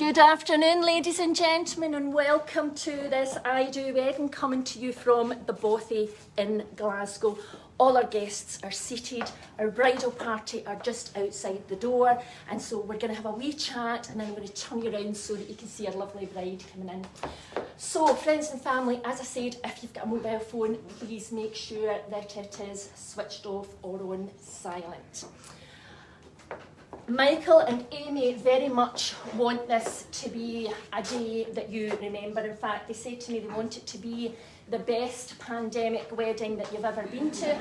Good afternoon, ladies and gentlemen, and welcome to this I Do wedding coming to you from the Bothy in Glasgow. All our guests are seated, our bridal party are just outside the door, and so we're going to have a wee chat and then I'm going to turn you around so that you can see our lovely bride coming in. So, friends and family, as I said, if you've got a mobile phone, please make sure that it is switched off or on silent. Michael and Amy very much want this to be a day that you remember. In fact, they say to me they want it to be the best pandemic wedding that you've ever been to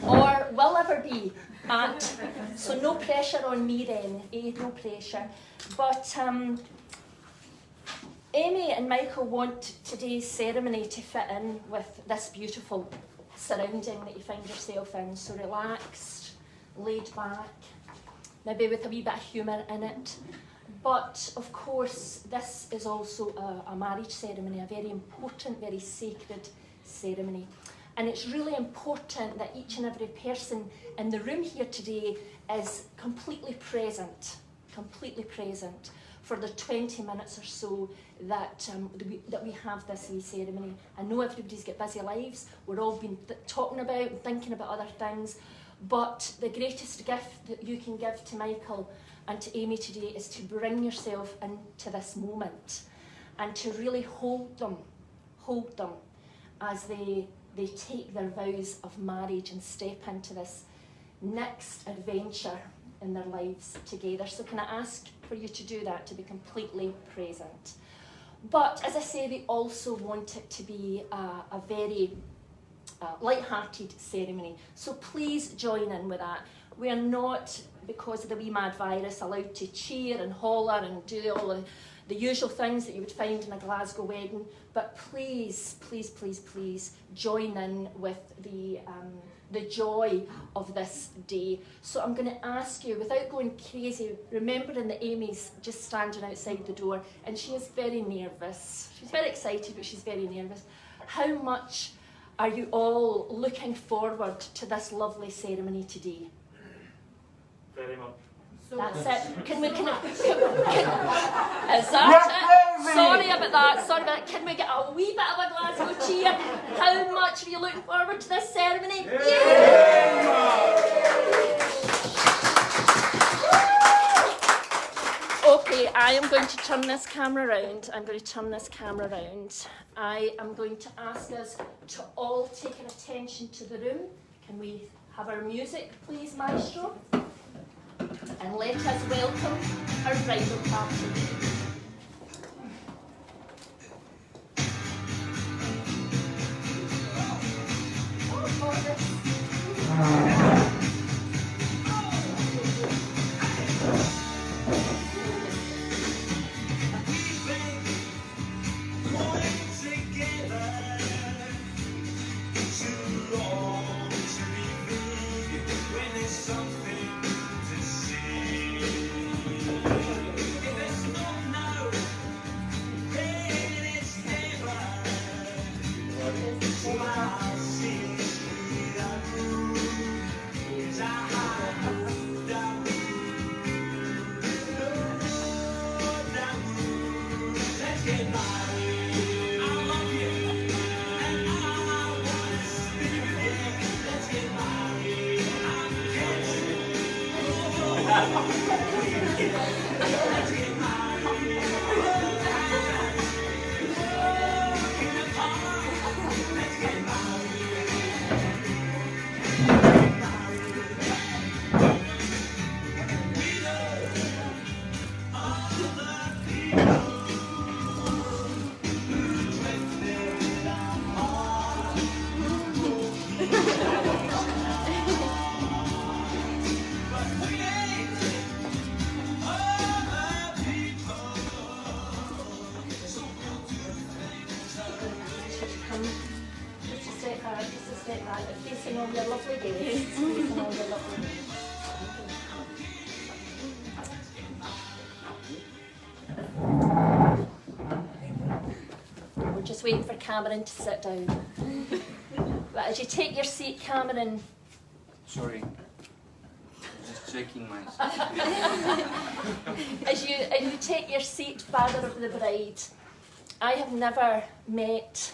or will ever be at. So no pressure on me then, no pressure. But Amy and Michael want today's ceremony to fit in with this beautiful surrounding that you find yourself in. So relaxed, laid back, maybe with a wee bit of humour in it. But of course, this is also a marriage ceremony, a very important, very sacred ceremony. And it's really important that each and every person in the room here today is completely present for the 20 minutes or so that we have this wee ceremony. I know everybody's got busy lives, we're all been talking about and thinking about other things, but the greatest gift that you can give to Michael and to Amy today is to bring yourself into this moment and to really hold them as they take their vows of marriage and step into this next adventure in their lives together. So can I ask for you to do that, to be completely present? But as I say, they also want it to be a very light-hearted ceremony. So please join in with that. We are not, because of the wee mad virus, allowed to cheer and holler and do all the usual things that you would find in a Glasgow wedding. But please, please, please, please join in with the joy of this day. So I'm going to ask you, without going crazy, remembering that Amy's just standing outside the door and she is very nervous. She's very excited, but she's very nervous. How much are you all looking forward to this lovely ceremony today? Very much. That's it. Is that it? Sorry about that. Can we get a wee bit of a Glasgow cheer? How much are you looking forward to this ceremony? Okay, I am going to turn this camera around. I am going to ask us to all take an attention to the room. Can we have our music, please, Maestro? And let us welcome our bridal party. Facing all your lovely guests. We're just waiting for Cameron to sit down. But as you take your seat, Cameron. Sorry. Just checking myself. As you take your seat, father of the bride. I have never met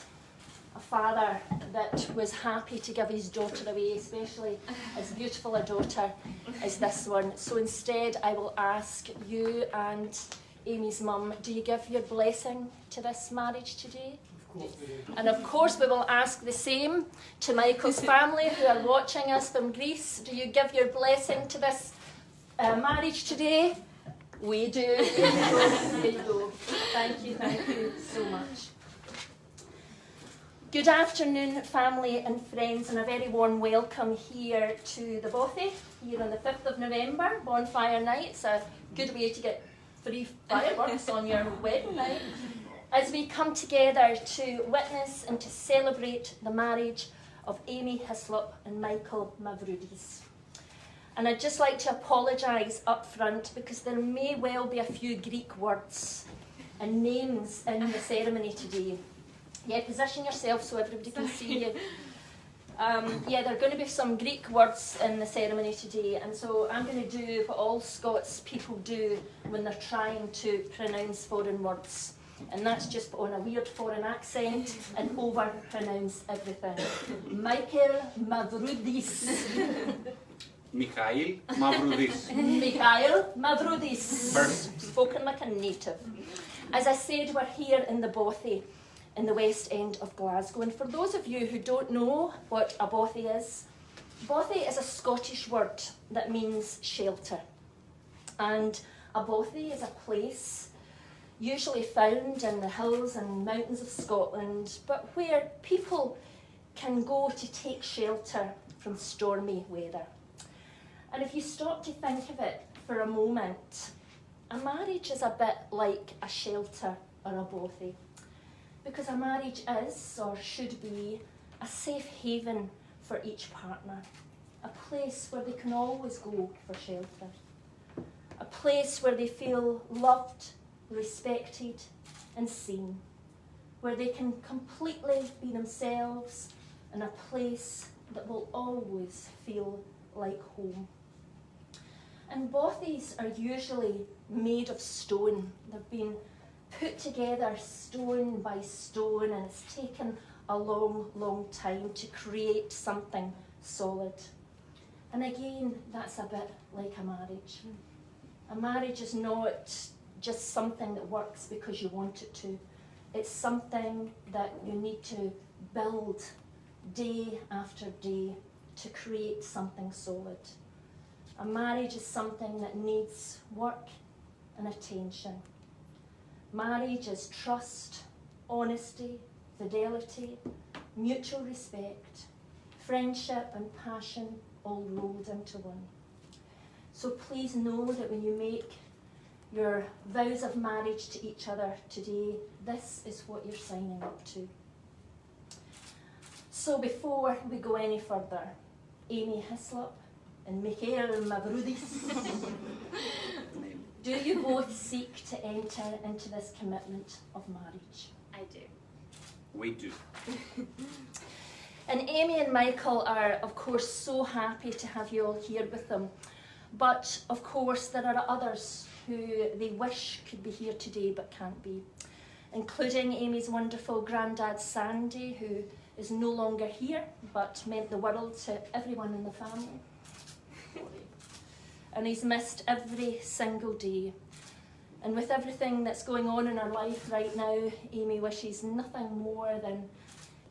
a father that was happy to give his daughter away, especially as beautiful a daughter as this one. So instead, I will ask you and Amy's mum, do you give your blessing to this marriage today? Of course we do. And of course, we will ask the same to Michael's family who are watching us from Greece. Do you give your blessing to this marriage today? We do. There you go. Thank you so much. Good afternoon, family and friends, and a very warm welcome here to the Bothy, here on the 5th of November, bonfire night. It's a good way to get free fireworks on your wedding night. As we come together to witness and to celebrate the marriage of Amy Hislop and Michail Mavroudis. And I'd just like to apologise up front because there may well be a few Greek words and names in the ceremony today. Yeah, position yourself so everybody can see you. Yeah, there are going to be some Greek words in the ceremony today, and so I'm going to do what all Scots people do when they're trying to pronounce foreign words. And that's just put on a weird foreign accent and over-pronounce everything. Michail Mavroudis. Michail Mavroudis. Michail Mavroudis. Perfect. Spoken like a native. As I said, we're here in the Bothy, in the West End of Glasgow. And for those of you who don't know what a Bothy is a Scottish word that means shelter. And a Bothy is a place usually found in the hills and mountains of Scotland, but where people can go to take shelter from stormy weather. And if you stop to think of it for a moment, a marriage is a bit like a shelter or a Bothy, because a marriage is, or should be, a safe haven for each partner, a place where they can always go for shelter, a place where they feel loved, respected and seen, where they can completely be themselves, in a place that will always feel like home. And Bothies are usually made of stone. They've been put together stone by stone, and it's taken a long time to create something solid. And again, that's a bit like a marriage. A marriage is not just something that works because you want it to. It's something that you need to build day after day to create something solid. A marriage is something that needs work and attention. Marriage is trust, honesty, fidelity, mutual respect, friendship and passion all rolled into one. So please know that when you make your vows of marriage to each other today, this is what you're signing up to. So before we go any further, Amy Hislop and Michail Mavroudis, do you both seek to enter into this commitment of marriage? I do. We do. And Amy and Michail are, of course, so happy to have you all here with them. But, of course, there are others who they wish could be here today but can't be, including Amy's wonderful granddad Sandy, who is no longer here but meant the world to everyone in the family. And he's missed every single day. And with everything that's going on in her life right now, Amy wishes nothing more than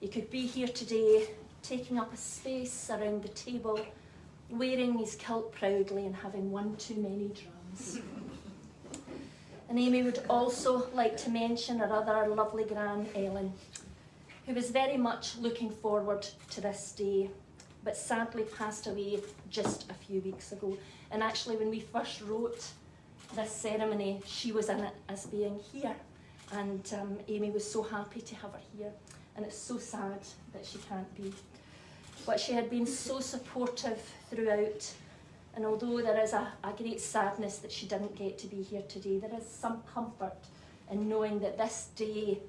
he could be here today, taking up a space around the table, wearing his kilt proudly and having one too many drums. And Amy would also like to mention her other lovely gran, Ellen, who was very much looking forward to this day, but sadly passed away just a few weeks ago. And actually, when we first wrote this ceremony, she was in it as being here. And Amy was so happy to have her here. And it's so sad that she can't be. But she had been so supportive throughout. And although there is a great sadness that she didn't get to be here today, there is some comfort in knowing that this day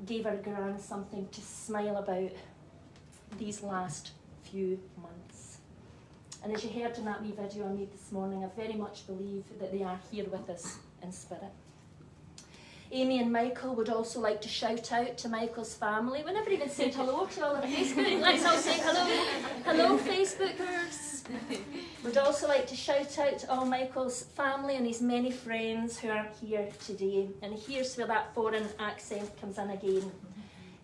gave her gran something to smile about these last few months. And as you heard in that wee video I made this morning, I very much believe that they are here with us in spirit. Amy and Michael would also like to shout out to Michael's family. We never even said hello to all of Facebook. Let's all say hello. Hello, Facebookers. We'd also like to shout out to all Michael's family and his many friends who are here today. And here's where that foreign accent comes in again.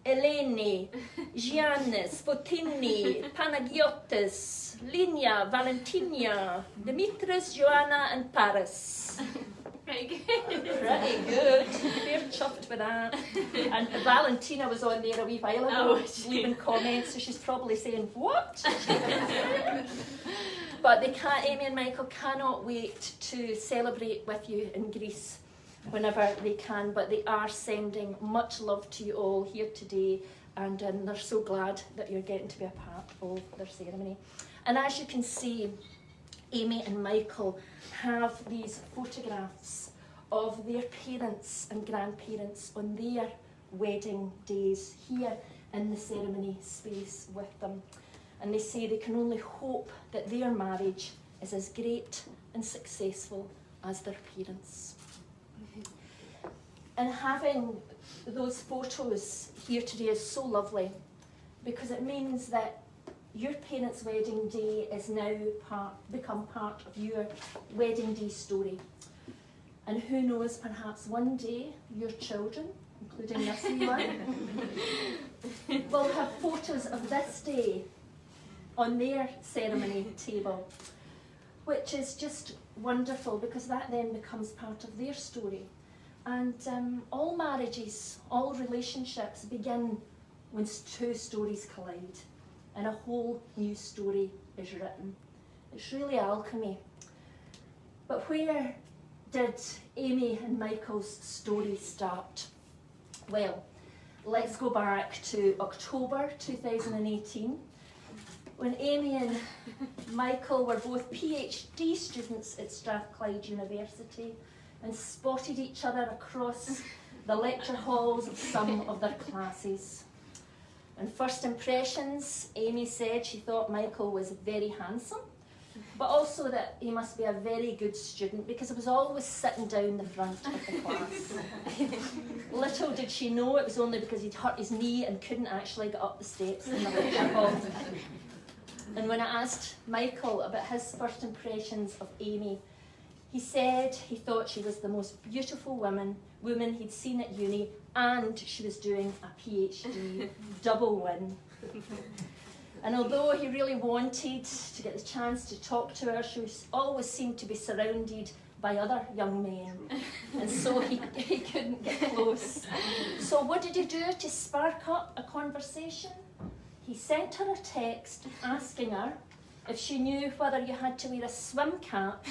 Eleni, Giannis, Fotini, Panagiotis, Linia, Valentina, Dimitris, Joanna and Paris. Pretty good. Pretty good. They're chuffed with that. And Valentina was on there a wee while ago, leaving comments, so she's probably saying, what? But they can't, Amy and Michael cannot wait to celebrate with you in Greece whenever they can, but they are sending much love to you all here today, and they're so glad that you're getting to be a part of their ceremony. And as you can see, Amy and Michael have these photographs of their parents and grandparents on their wedding days here in the ceremony space with them. And they say they can only hope that their marriage is as great and successful as their parents. And having those photos here today is so lovely, because it means that your parents' wedding day is now become part of your wedding day story. And who knows, perhaps one day your children, including this wee one, will have photos of this day on their ceremony table, which is just wonderful, because that then becomes part of their story. And all marriages, all relationships begin when two stories collide and a whole new story is written. It's really alchemy. But where did Amy and Michael's story start? Well, let's go back to October 2018, when Amy and Michael were both PhD students at Strathclyde University and spotted each other across the lecture halls of some of their classes. And first impressions, Amy said she thought Michael was very handsome, but also that he must be a very good student, because he was always sitting down the front of the class. Little did she know it was only because he'd hurt his knee and couldn't actually get up the steps in the lecture hall. And when I asked Michael about his first impressions of Amy, he said he thought she was the most beautiful woman he'd seen at uni, and she was doing a PhD, double win. And although he really wanted to get the chance to talk to her, she always seemed to be surrounded by other young men, and so he couldn't get close. So what did he do to spark up a conversation? He sent her a text asking her if she knew whether you had to wear a swim cap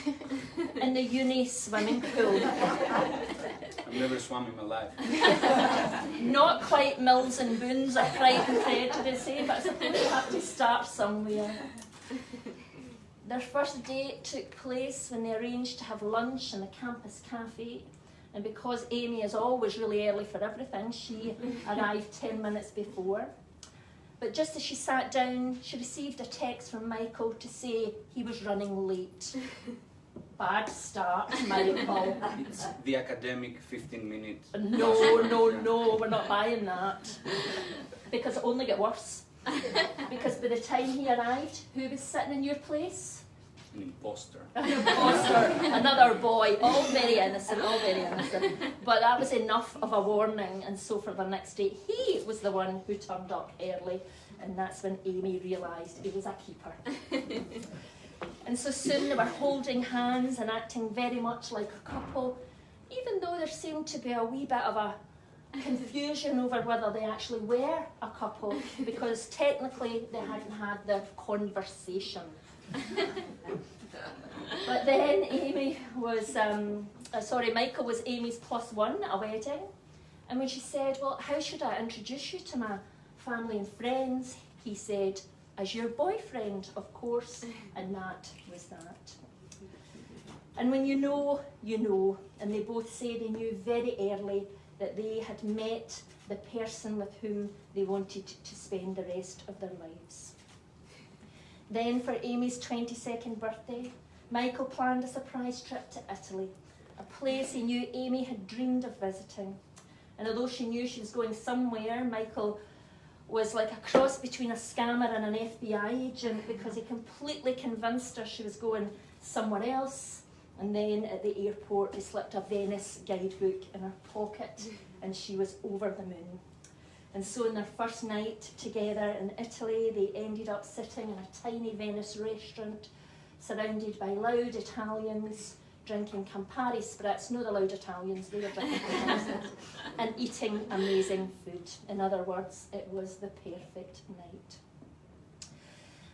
in the uni swimming pool. I've never swum in my life. Not quite Mills and Boons or Pride and Prejudice, but I suppose you have to start somewhere. Their first date took place when they arranged to have lunch in the campus cafe, and because Amy is always really early for everything, she arrived 10 minutes before. But just as she sat down, she received a text from Michael to say he was running late. Bad start, Michael. It's the academic 15-minute. No, we're not buying that. Because it only get worse. Because by the time he arrived, who was sitting in your place? An imposter. An imposter, another boy, all very innocent. But that was enough of a warning, and so for the next day, he was the one who turned up early, and that's when Amy realised he was a keeper. And so soon they were holding hands and acting very much like a couple, even though there seemed to be a wee bit of a confusion over whether they actually were a couple, because technically they hadn't had the conversation. But then Michael was Amy's +1 at a wedding, and when she said, well, how should I introduce you to my family and friends, he said, as your boyfriend, of course, and that was that. And when you know, and they both say they knew very early that they had met the person with whom they wanted to spend the rest of their lives. Then for Amy's 22nd birthday, Michael planned a surprise trip to Italy, a place he knew Amy had dreamed of visiting. And although she knew she was going somewhere, Michael was like a cross between a scammer and an FBI agent, because he completely convinced her she was going somewhere else. And then at the airport, he slipped a Venice guidebook in her pocket, and she was over the moon. And so on their first night together in Italy, they ended up sitting in a tiny Venice restaurant, surrounded by loud Italians, drinking Campari spritz, no the loud Italians, they were drinking Campari, and eating amazing food. In other words, it was the perfect night.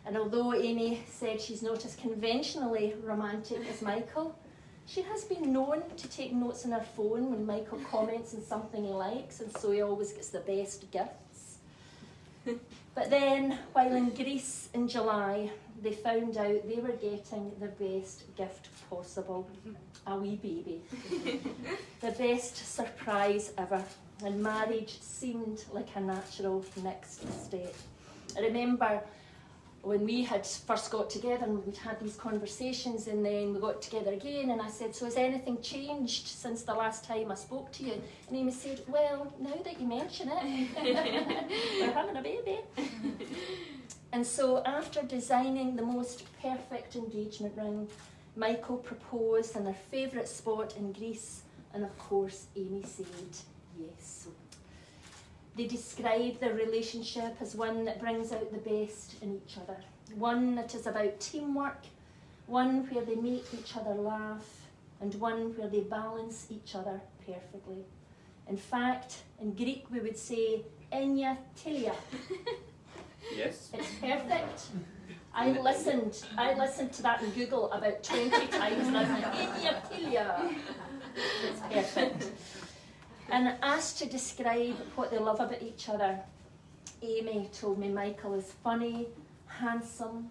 And although Amy said she's not as conventionally romantic as Michael, she has been known to take notes on her phone when Michael comments on something he likes, and so he always gets the best gifts. But then, while in Greece in July, they found out they were getting the best gift possible, a wee baby. The best surprise ever, and marriage seemed like a natural next step. I remember when we had first got together and we'd had these conversations, and then we got together again, and I said, so has anything changed since the last time I spoke to you? And Amy said, well, now that you mention it, we're having a baby. And so after designing the most perfect engagement ring, Michael proposed in their favourite spot in Greece, and of course Amy said yes. They describe their relationship as one that brings out the best in each other, one that is about teamwork, one where they make each other laugh, and one where they balance each other perfectly. In fact, in Greek we would say enya tilia. Yes. It's perfect. I listened to that in Google about 20 times, and I was like, enya tilia. It's perfect. And asked to describe what they love about each other, Amy told me Michael is funny, handsome,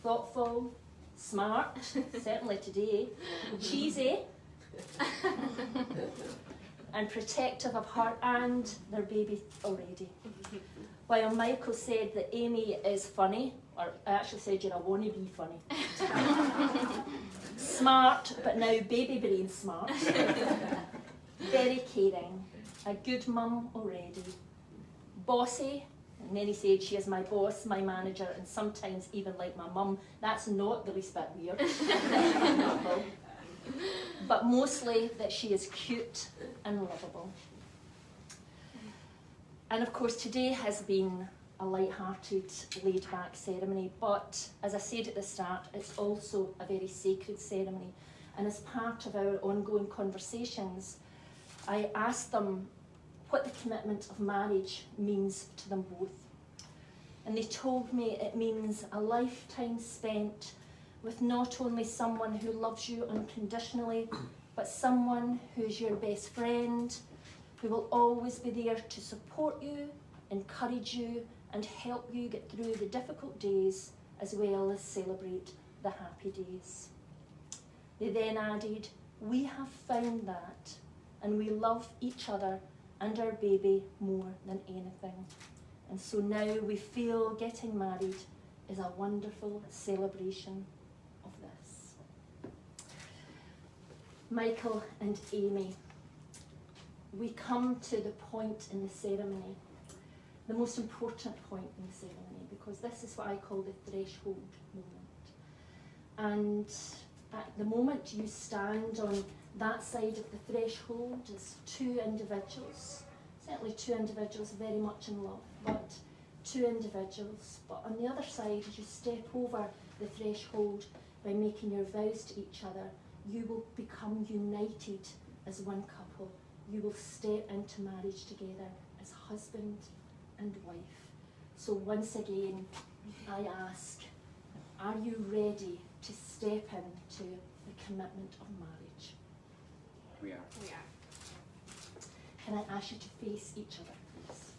thoughtful, smart, certainly today, cheesy, and protective of her and their baby already. While Michael said that Amy is funny, or I actually said you're a wannabe funny. Smart, but now baby brain smart. Very caring, a good mum already. Bossy, and then he said she is my boss, my manager, and sometimes even like my mum. That's not the least bit weird. But mostly that she is cute and lovable. And of course today has been a light-hearted, laid-back ceremony, but as I said at the start, it's also a very sacred ceremony. And as part of our ongoing conversations, I asked them what the commitment of marriage means to them both. And they told me it means a lifetime spent with not only someone who loves you unconditionally, but someone who's your best friend, who will always be there to support you, encourage you, and help you get through the difficult days as well as celebrate the happy days. They then added, we have found that, and we love each other and our baby more than anything. And so now we feel getting married is a wonderful celebration of this. Michael and Amy, we come to the point in the ceremony, the most important point in the ceremony, because this is what I call the threshold moment. And at the moment you stand on that side of the threshold as two individuals, certainly two individuals very much in love, but two individuals. But on the other side, as you step over the threshold by making your vows to each other, you will become united as one couple. You will step into marriage together as husband and wife. So once again, I ask, are you ready to step into the commitment of marriage? We are. We are. Can I ask you to face each other, please?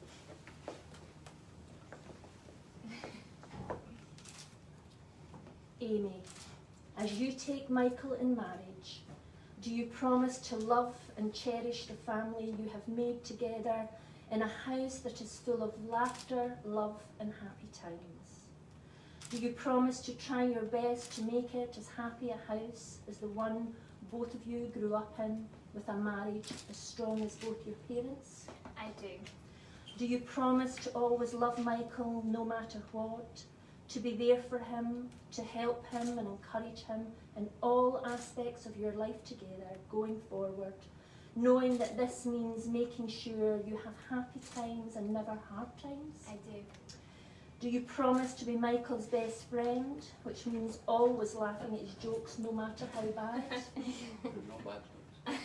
Amy, as you take Michael in marriage, do you promise to love and cherish the family you have made together in a house that is full of laughter, love, and happy times? Do you promise to try your best to make it as happy a house as the one both of you grew up in, with a marriage as strong as both your parents? I do. Do you promise to always love Michael no matter what, to be there for him, to help him and encourage him in all aspects of your life together going forward, knowing that this means making sure you have happy times and never hard times? I do. Do you promise to be Michael's best friend, which means always laughing at his jokes no matter how bad? No bad jokes.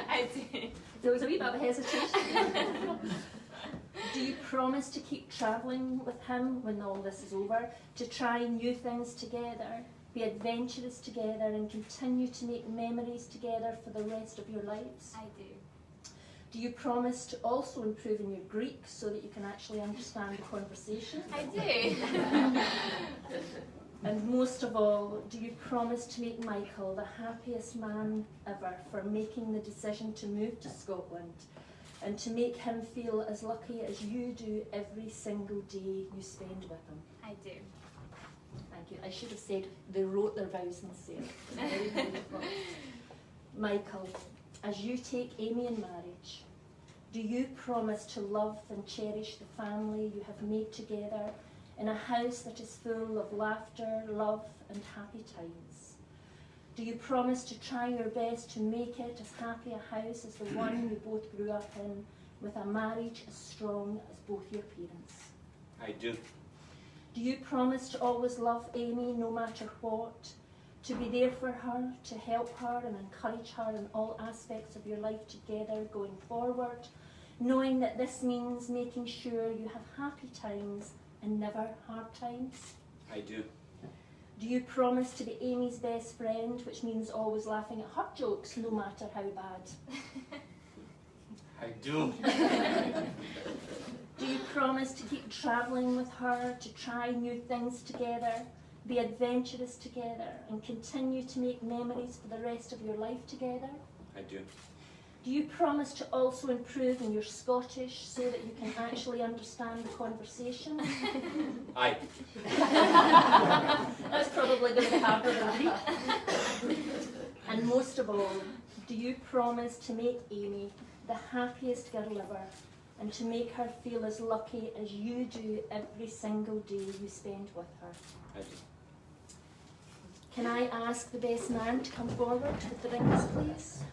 I do. There was a wee bit of hesitation. Do you promise to keep travelling with him when all this is over, to try new things together, be adventurous together and continue to make memories together for the rest of your lives? I do. Do you promise to also improve in your Greek so that you can actually understand the conversation? I do. And most of all, do you promise to make Michael the happiest man ever for making the decision to move to Scotland and to make him feel as lucky as you do every single day you spend with him? I do. Thank you. I should have said they wrote their vows sincerely. Very beautiful. Michael, as you take Amy in marriage, do you promise to love and cherish the family you have made together in a house that is full of laughter, love and happy times? Do you promise to try your best to make it as happy a house as the one you both grew up in, with a marriage as strong as both your parents? I do. Do you promise to always love Amy no matter what, to be there for her, to help her and encourage her in all aspects of your life together going forward, knowing that this means making sure you have happy times and never hard times? I do. Do you promise to be Amy's best friend, which means always laughing at her jokes no matter how bad? I do. Do you promise to keep travelling with her, to try new things together, be adventurous together and continue to make memories for the rest of your life together? I do. Do you promise to also improve in your Scottish so that you can actually understand the conversation? Aye. That's probably going to be harder than Greek. And most of all, do you promise to make Amy the happiest girl ever and to make her feel as lucky as you do every single day you spend with her? I do. Can I ask the best man to come forward with the rings, please?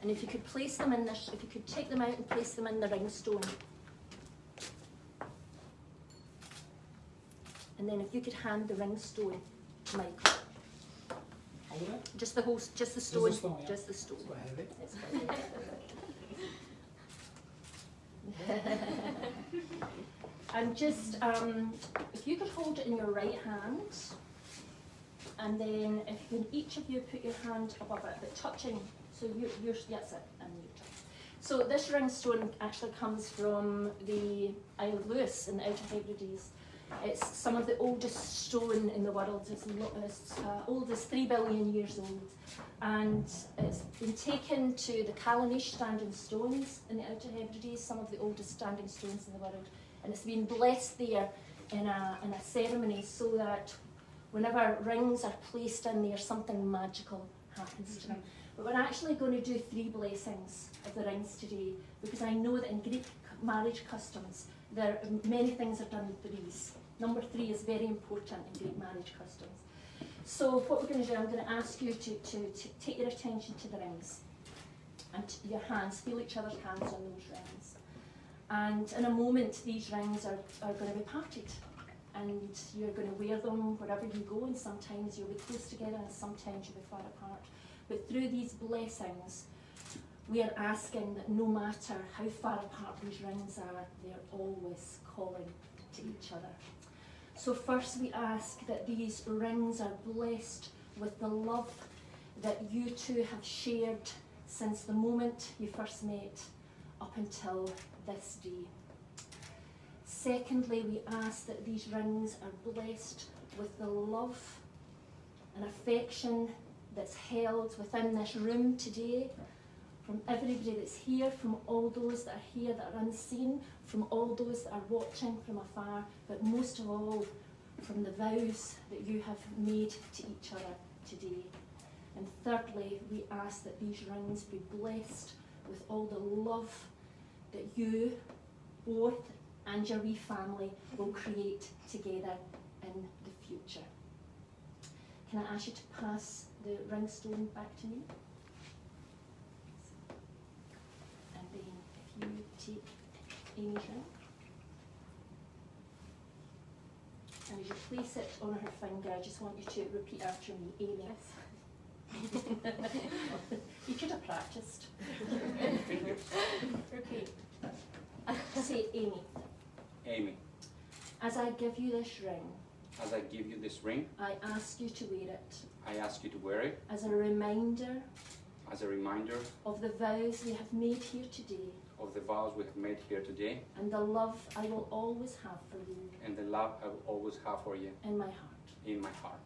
And if you could place them in this, if you could take them out and place them in the ring stone. And then if you could hand the ring stone to Michael. Hold it. Just the whole, just the stone. Just the stone, yeah. Just the stone. It's quite heavy. It's quite heavy. And just, if you could hold it in your right hand, and then if you can, each of you put your hand above it, but touching, so you're that's it, and you touch. So this ring stone actually comes from the Isle of Lewis in the Outer Hebrides. It's some of the oldest stone in the world. It's old as 3 billion years old. And it's been taken to the Callanish standing stones in the Outer Hebrides, some of the oldest standing stones in the world. And it's been blessed there in a ceremony so that whenever rings are placed in there, something magical happens to them. But we're actually going to do 3 blessings of the rings today, because I know that in Greek marriage customs, many things are done with 3s. Number 3 is very important in Greek marriage customs. So what we're going to do, I'm going to ask you to take your attention to the rings and your hands, feel each other's hands on those rings. And in a moment, these rings are going to be parted. And you're going to wear them wherever you go, and sometimes you'll be close together and sometimes you'll be far apart. But through these blessings, we are asking that no matter how far apart these rings are, they're always calling to each other. So first we ask that these rings are blessed with the love that you two have shared since the moment you first met up until this day. Secondly, we ask that these rings are blessed with the love and affection that's held within this room today from everybody that's here, from all those that are here that are unseen, from all those that are watching from afar, but most of all, from the vows that you have made to each other today. And thirdly, we ask that these rings be blessed with all the love that you both and your wee family will create together in the future. Can I ask you to pass the ringstone back to me? And then if you take Amy's ring, and as you place it on her finger, I just want you to repeat after me, Amy. You could have practiced. Repeat. Say Amy. Amy, As I give you this ring, as I give you this ring, I ask you to wear it I ask you to wear it as a reminder as a reminder of the vows we have made here today of the vows we have made here today and the love I will always have for you and the love I will always have for you in my heart. in my heart.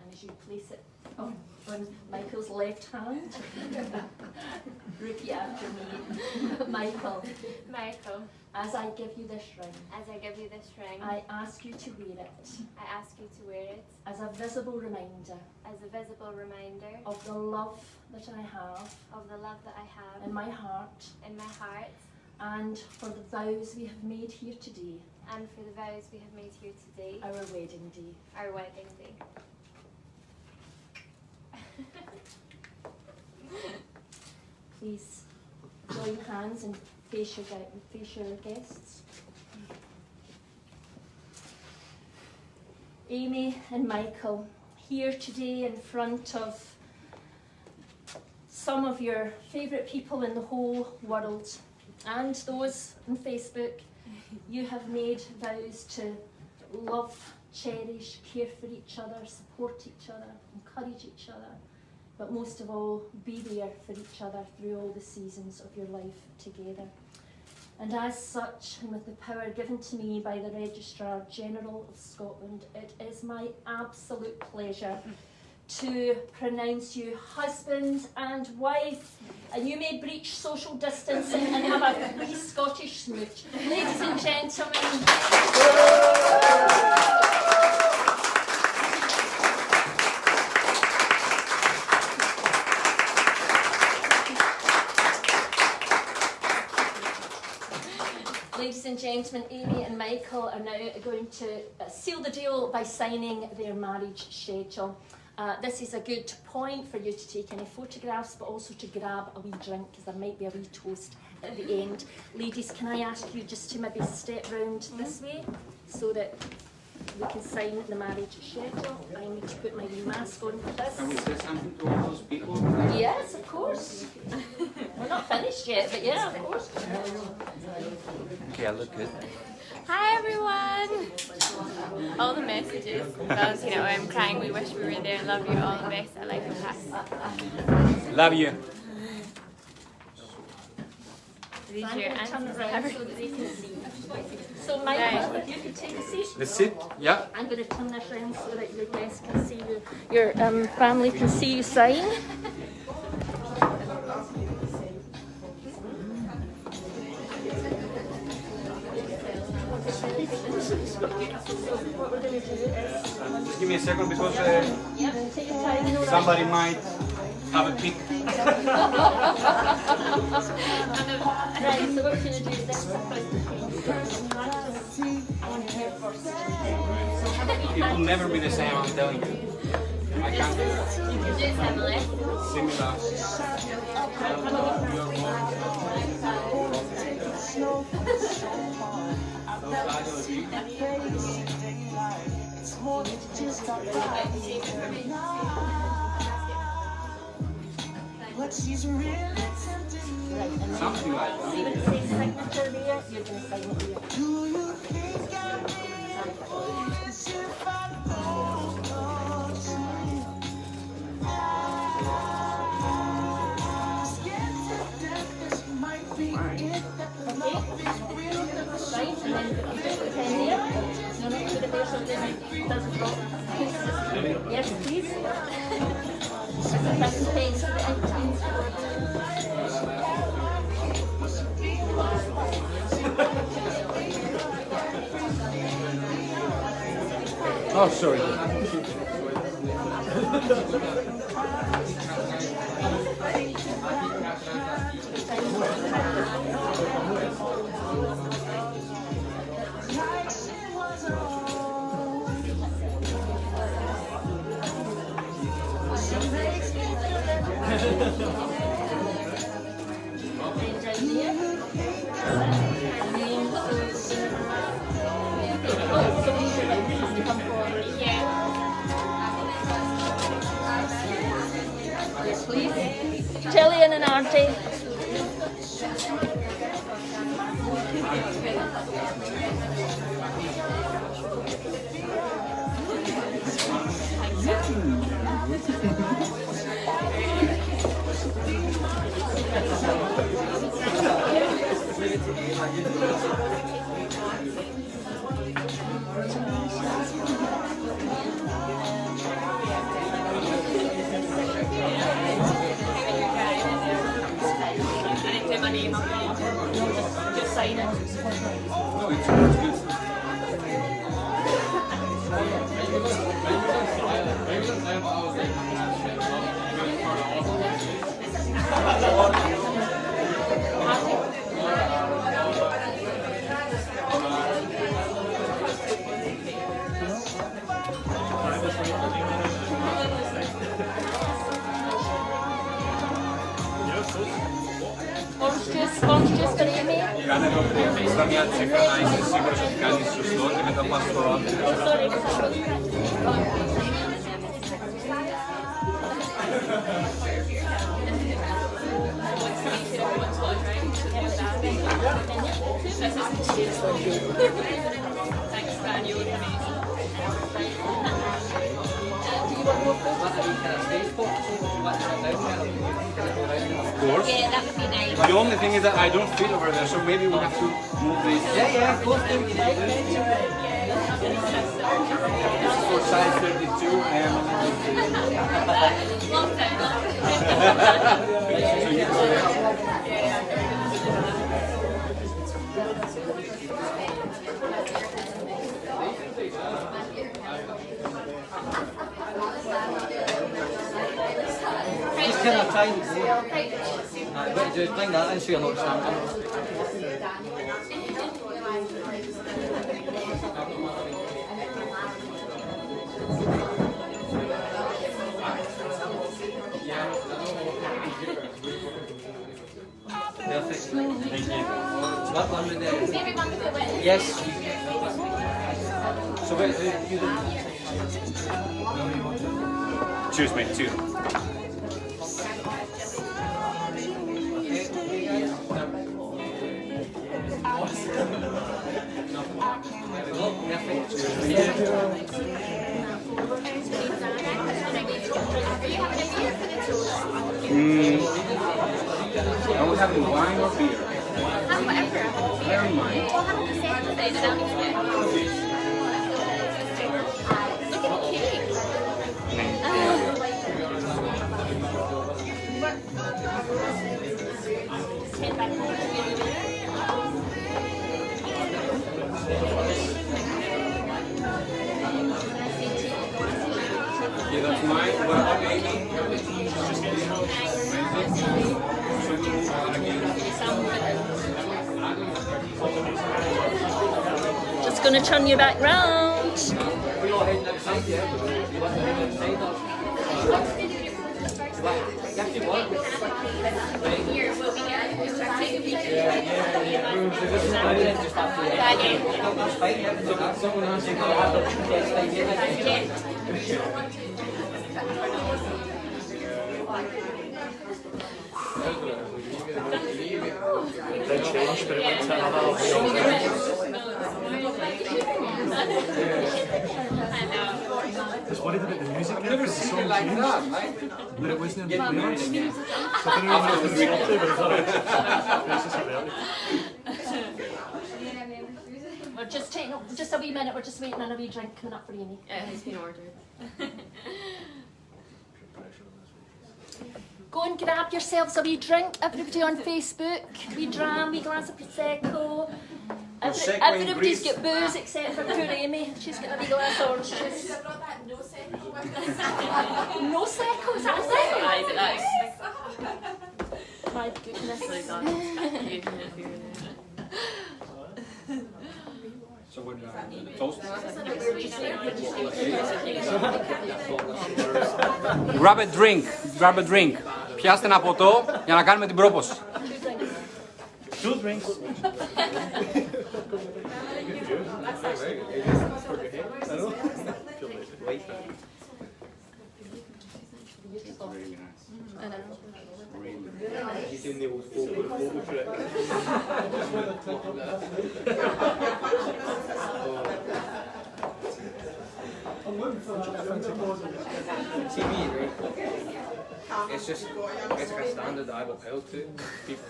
And as you place it on Michael's left hand, repeat after me. Michael, Michael, as I give you this ring, as I give you this ring, I ask you to wear it I ask you to wear it as a visible reminder as a visible reminder of the love that I have of the love that I have in my heart in my heart and for the vows we have made here today, and for the vows we have made here today, our wedding day. our wedding day. Please join hands and face your guests. Amy and Michael, here today in front of some of your favourite people in the whole world and those on Facebook, you have made vows to love, cherish, care for each other, support each other, encourage each other, but most of all, be there for each other through all the seasons of your life together. And as such, and with the power given to me by the Registrar General of Scotland, it is my absolute pleasure to pronounce you husband and wife. And you may breach social distancing and have a wee Scottish smooch. Ladies and gentlemen. Ladies and gentlemen, Amy and Michael are now going to seal the deal by signing their marriage schedule. This is a good point for you to take any photographs, but also to grab a wee drink, because there might be a wee toast at the end. Ladies, can I ask you just to maybe step round this way so that we can sign the marriage schedule? I need to put my wee mask on for Can we this. say something to all those people? Yes, of course. We're not finished yet, but yeah, of course. Okay, I look good. Hi everyone! All the messages, those, I'm crying, we wish we were there, love you, all the best, I like your past. Love you. These I'm are your going to turn it answers. around so that they can see. So Michael, if you could take a seat. Let's sit. Yeah. I'm going to turn this around so that your guests can see you, your family can see you sign. What we're going to do is... Just give me a second because Take your time, no rush. somebody might have a peek. Right, so what we're going to do is this is a first and you have to see on here first. So have a wee It will hand. never be the same, I'm telling you. I can't do it. You can do similar. Similar. Right, and then Something like that. see what it says signature there? You're going to sign it here. Right, and then if you put the pen there, no, put it there so it doesn't drop. Yes, Oh, sorry. Gillian and Archie. Just sign it. Orange juice for Amy. Of course. Yeah, that would be nice. The only thing is that I don't fit over there, so maybe we have to move this. Yeah, of course. This is for size 32. Long time. So you can Just kind of try and but just bring that in so you're not standing. Perfect. Thank you. So that one with the... Yes. So wait, you do... Cheers, mate. Cheers. Are we having wine or beer? Never mind. Yeah, that's mine. What about Amy? Just going to turn you back round. We're all heading outside, yeah? You want to head outside or? If you want. Just after that's fine, yeah. Someone else can have the guest idea. They changed, but it went to another I was worried about the music. I've never seen it like that, right? But it wasn't in the lyrics. So I don't know what it was up to, but it's alright. It's just hilarious. We're just taking just a wee minute. We're just waiting on a wee drink coming up for Amy. It has been ordered. Go and grab yourselves a wee drink, everybody on Facebook. Wee dram, wee glass of prosecco. Everybody's got booze except for poor Amy. She's got a wee glass of orange juice. No secco, is that a thing? My goodness. So we're toast. Grab a drink. Grab a drink. Πιάστε ένα ποτό για να κάνουμε την πρόποση. Two drinks. TV, right? It's just, it's like a standard I will pill to people.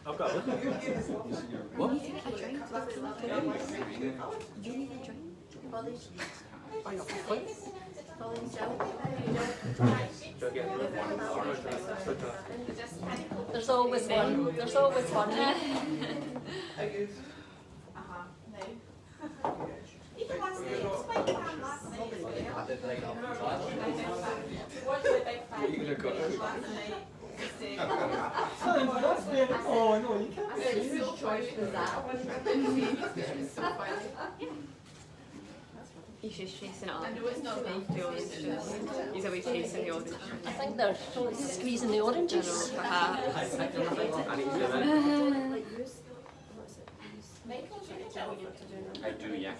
I've got a little. What? There's always one. There's always one. Oh no, you can't. He's just chasing it up. The orange juice. He's always chasing the orange juice. I think they're squeezing the oranges. I do, yeah.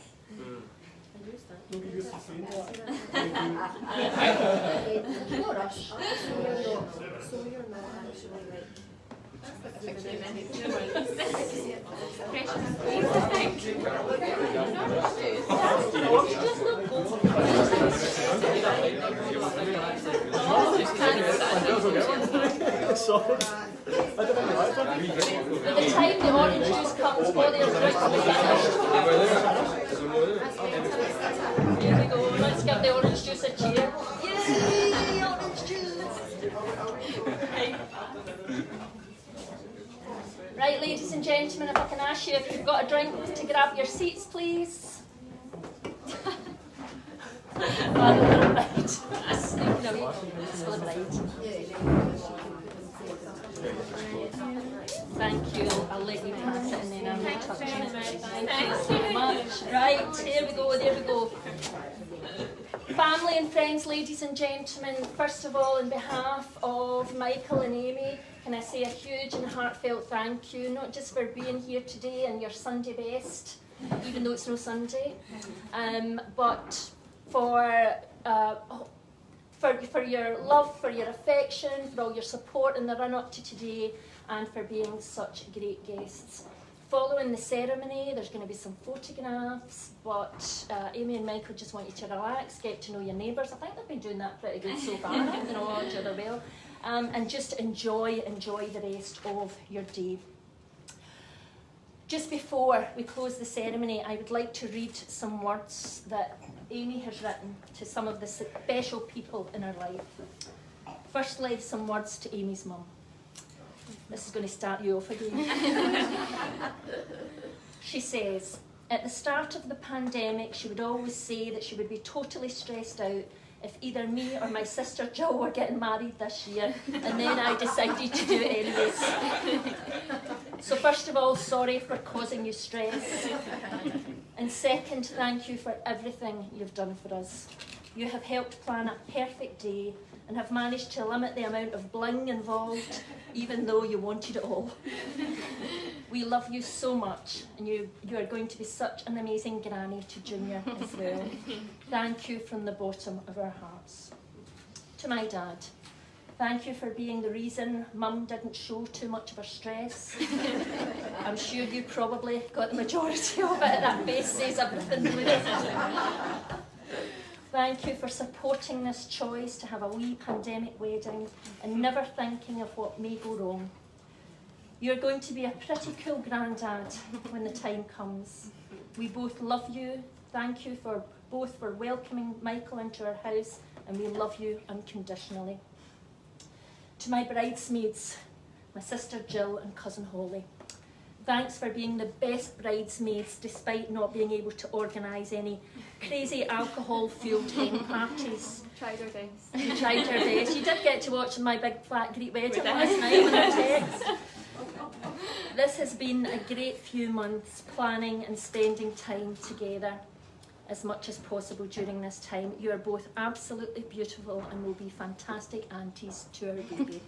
Sorry. I don't know why. By the time the orange juice comes, all their drinks will be finished. Here we go. Let's give the orange juice a cheer. Yay, orange juice! Right, ladies and gentlemen, if I can ask you if you've got a drink to grab your seats, please. Thank you. I'll let you pass it and then I'm not touching it. Thank you so much. Right, here we go, there we go. Family and friends, ladies and gentlemen, first of all, on behalf of Michael and Amy, can I say a huge and heartfelt thank you, not just for being here today and your Sunday best, even though it's no Sunday, but for your love, for your affection, for all your support in the run-up to today, and for being such great guests. Following the ceremony, there's going to be some photographs, but Amy and Michael just want you to relax, get to know your neighbours. I think they've been doing that pretty good so far, you know each other well, and just enjoy the rest of your day. Just before we close the ceremony, I would like to read some words that Amy has written to some of the special people in her life. Firstly, some words to Amy's mum. This is going to start you off again. She says, at the start of the pandemic, she would always say that she would be totally stressed out if either me or my sister Jill were getting married this year, and then I decided to do it anyways. So first of all, sorry for causing you stress. And second, thank you for everything you've done for us. You have helped plan a perfect day and have managed to limit the amount of bling involved, even though you wanted it all. We love you so much, and you are going to be such an amazing granny to Junior as well. Thank you from the bottom of our hearts. To my dad, thank you for being the reason Mum didn't show too much of her stress. I'm sure you probably got the majority of it. That face says everything, really, doesn't it? Thank you for supporting this choice to have a wee pandemic wedding and never thinking of what may go wrong. You're going to be a pretty cool granddad when the time comes. We both love you. Thank you for welcoming Michael into our house, and we love you unconditionally. To my bridesmaids, my sister Jill and cousin Holly, Thanks for being the best bridesmaids despite not being able to organise any crazy alcohol-fueled hen parties. Tried our best. You tried your best. You did get to watch my big flat Greek wedding last night on our text. This has been a great few months planning and spending time together as much as possible during this time. You are both absolutely beautiful and will be fantastic aunties to our baby.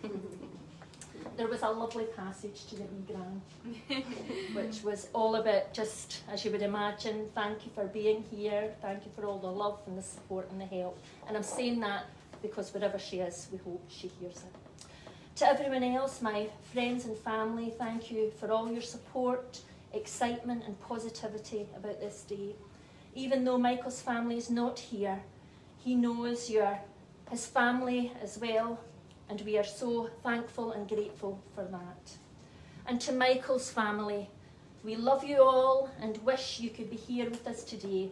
There was a lovely passage to the Gran, which was all about just, as you would imagine, thank you for being here, thank you for all the love and the support and the help. And I'm saying that because wherever she is, we hope she hears it. To everyone else, my friends and family, thank you for all your support, excitement and positivity about this day. Even though Michael's family is not here, he knows you're his family as well, and we are so thankful and grateful for that. And to Michael's family, we love you all and wish you could be here with us today.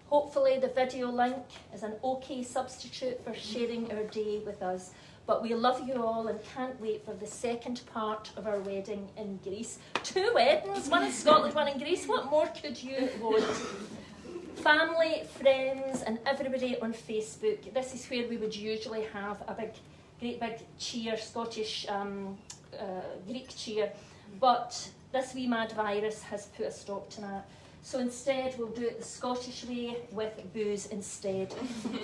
Hopefully the video link is an okay substitute for sharing our day with us, but we love you all and can't wait for the second part of our wedding in Greece. 2 weddings, one in Scotland, one in Greece. What more could you want? Family, friends and everybody on Facebook, this is where we would usually have a great big cheer, Scottish Greek cheer, but this wee mad virus has put a stop to that. So instead we'll do it the Scottish way with booze instead.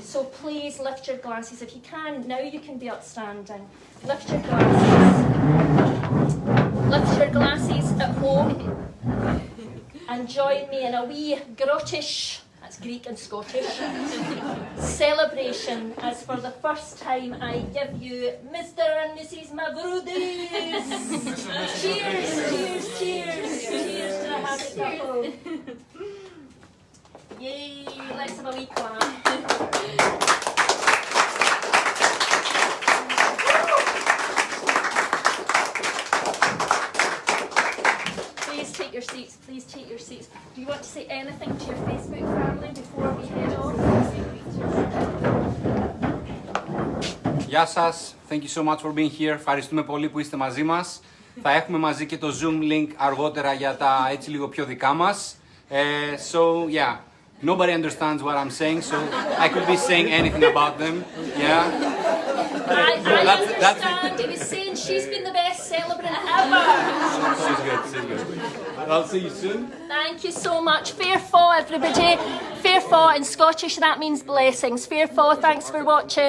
So please lift your glasses if you can. Now you can be upstanding. Lift your glasses. Lift your glasses at home and join me in a wee grottish, that's Greek and Scottish, celebration as for the first time I give you Mr. and Mrs. Mavroudis. Cheers, cheers, cheers, cheers to the happy couple. Yay, let's have a wee clap. Please take your seats, please take your seats. Do you want to say anything to your Facebook family before we head off? Γεια σας, thank you so much for being here. Ευχαριστούμε πολύ που είστε μαζί μας. Θα έχουμε μαζί και το Zoom link αργότερα για τα έτσι λίγο πιο δικά μας. So yeah, nobody understands what I'm saying, so I could be saying anything about them. Yeah. I understand. He was saying she's been the best celebrant ever. She's good, she's good. I'll see you soon. Thank you so much. Fair fa, everybody. Fair fa in Scottish, that means blessings. Fair fa, thanks for watching.